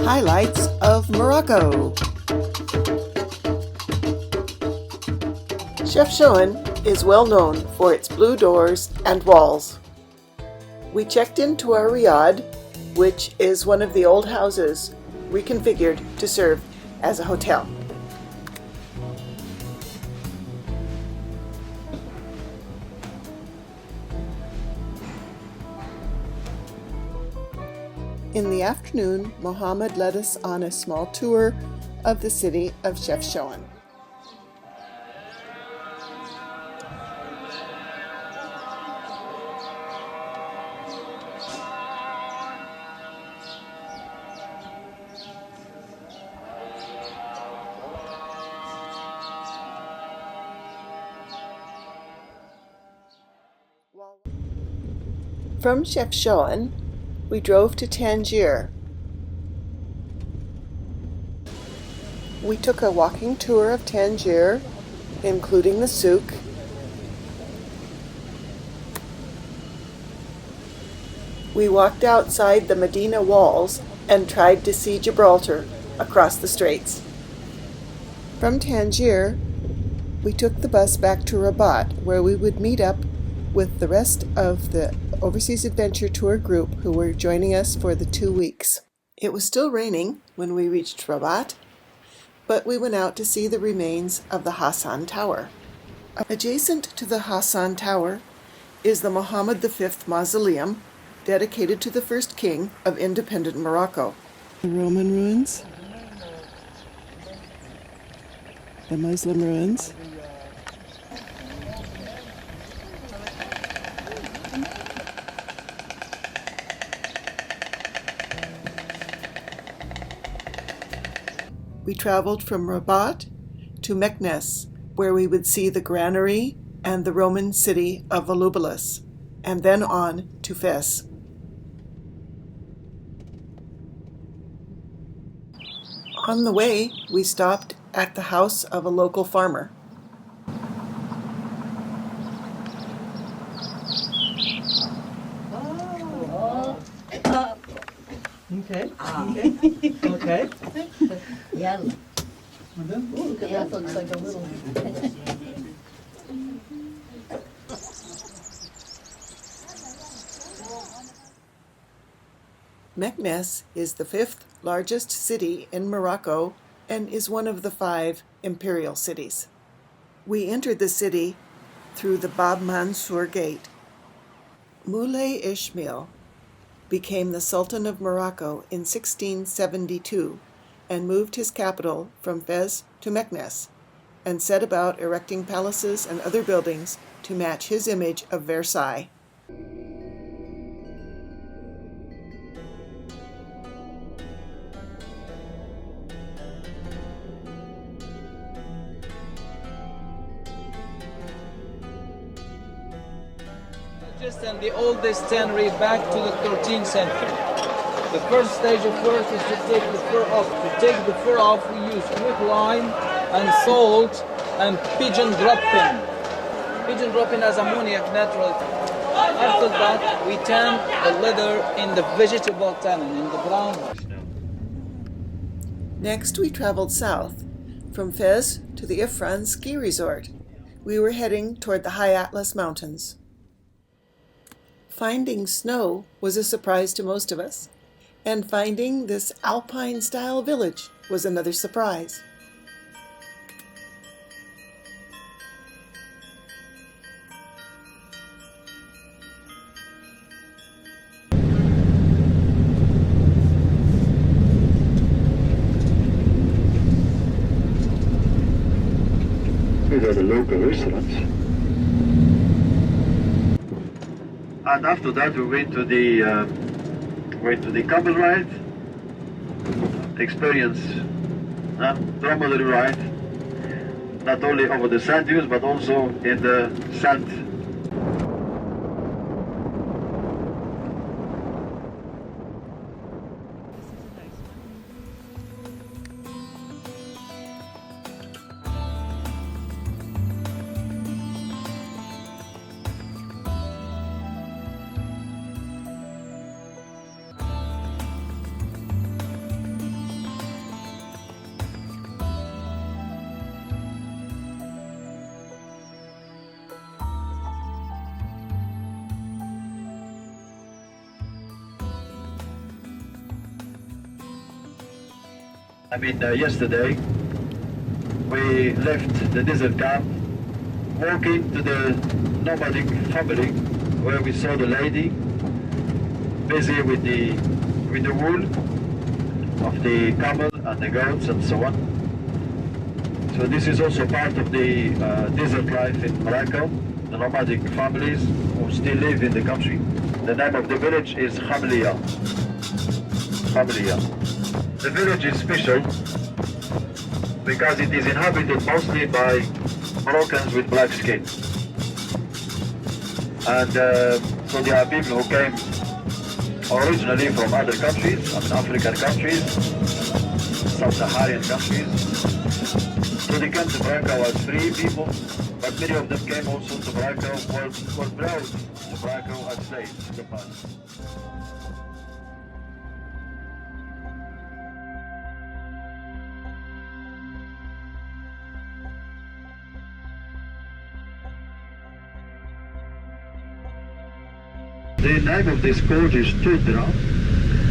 Highlights of Morocco. Chefchaouen is well known for its blue doors and walls. We checked into our riad, which is one of the old houses reconfigured to serve as a hotel. In the afternoon, Mohammed led us on a small tour of the city of Chefchaouen. From Chefchaouen, we drove to Tangier. We took a walking tour of Tangier, including the souk. We walked outside the Medina walls and tried to see Gibraltar across the straits. From Tangier, we took the bus back to Rabat, where we would meet up with the rest of the Overseas Adventure Tour group who were joining us for the 2 weeks. It was still raining when we reached Rabat, but we went out to see the remains of the Hassan Tower. Adjacent to the Hassan Tower is the Mohammed V Mausoleum, dedicated to the first king of independent Morocco. The Roman ruins, the Muslim ruins, we traveled from Rabat to Meknes, where we would see the granary and the Roman city of Volubilis, and then on to Fez. On the way, we stopped at the house of a local farmer. Okay. Okay. Yeah. That looks like a little. Meknes is the 5th largest city in Morocco and is one of the 5 imperial cities. We entered the city through the Bab Mansour Gate. Moulay Ismail became the Sultan of Morocco in 1672 and moved his capital from Fez to Meknes and set about erecting palaces and other buildings to match his image of Versailles. And the oldest tannery back to the 13th century. The first stage of work is to take the fur off. To take the fur off, we use quicklime and salt and pigeon dropping. Pigeon dropping as ammoniac naturally. After that, we tan the leather in the vegetable tanning, in the brown. Next, we traveled south from Fez to the Ifrane ski resort. We were heading toward the high Atlas Mountains. Finding snow was a surprise to most of us, and finding this alpine-style village was another surprise. These are the local restaurants. And after that, we went to the camel ride, experience dromedary ride, not only over the sand dunes but also in the sand. Yesterday, we left the desert camp, walking to the nomadic family, where we saw the lady busy with the wool of the camel and the goats and so on. So this is also part of the desert life in Morocco, the nomadic families who still live in the country. The name of the village is Khamliya. Khamliya. The village is special because it is inhabited mostly by Moroccans with black skin. And so there are people who came originally from other countries, African countries, sub-Saharan countries. So they came to Morocco as free people, but many of them came also to Morocco, were brought to Morocco as slaves in the past. The name of this gorge is Tudra,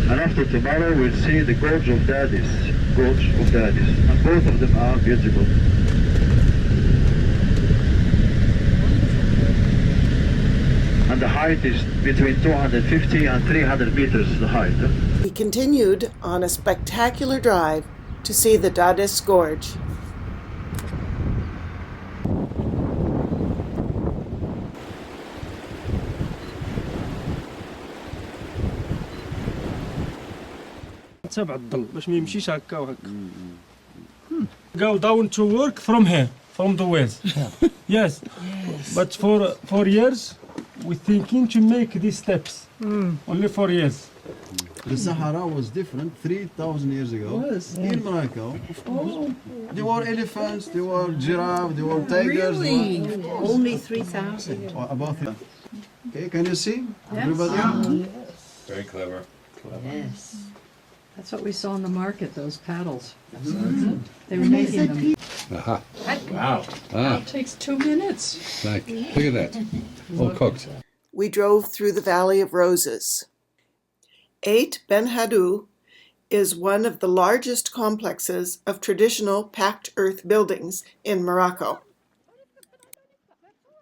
and after tomorrow we'll see the Gorge of Dadis. And both of them are beautiful. And the height is between 250 and 300 meters, the height. We continued on a spectacular drive to see the Dadis Gorge. تبع الظل باش ما يمشيش هكا وهكا. Go down to work from here, from the west. Yes. But for 4 years, we're thinking to make these steps. Only 4 years. The Sahara was different 3,000 years ago. In Morocco, of course. There were elephants, there were giraffes, there were tigers. Really? Only 3,000. About that. Okay, can you see? Everybody? Very clever. Yes. That's what we saw in the market, those paddles. They were making them. Aha. Wow. Ah, It takes 2 minutes. like, look at that. All cooked. We drove through the Valley of Roses. Eit Ben Haddou is one of the largest complexes of traditional packed earth buildings in Morocco,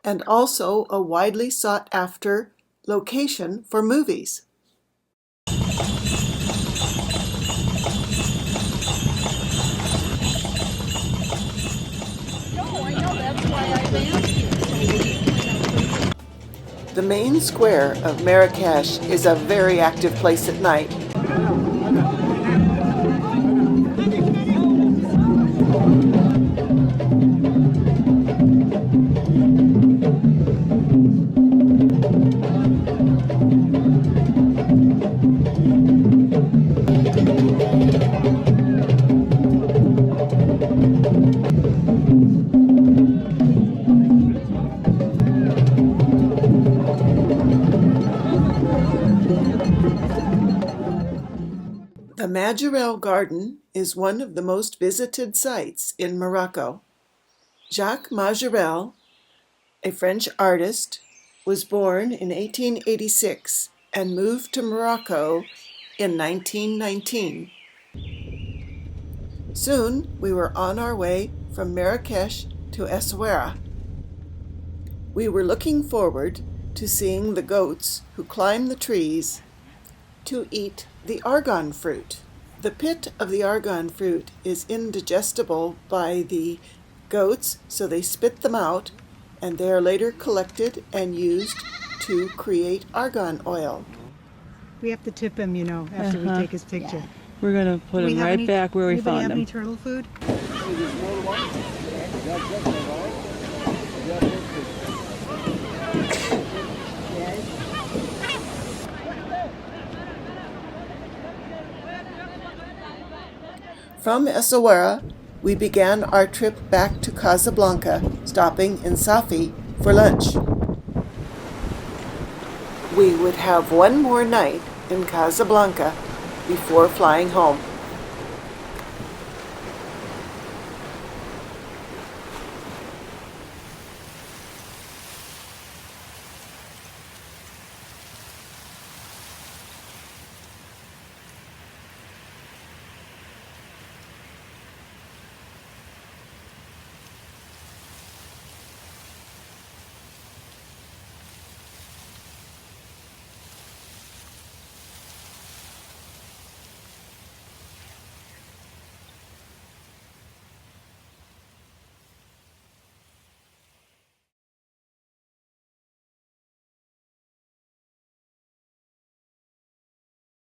and also a widely sought after location for movies. The main square of Marrakesh is a very active place at night. The Majorelle Garden is one of the most visited sites in Morocco. Jacques Majorelle, a French artist, was born in 1886 and moved to Morocco in 1919. Soon we were on our way from Marrakesh to Essaouira. We were looking forward to seeing the goats who climb the trees to eat the argan fruit. The pit of the argan fruit is indigestible by the goats, so they spit them out, and they are later collected and used to create argan oil. We have to tip him, after we take his picture. We're going to put them right back where we found Anybody have them. any turtle food? From Essaouira, we began our trip back to Casablanca, stopping in Safi for lunch. We would have one more night in Casablanca before flying home.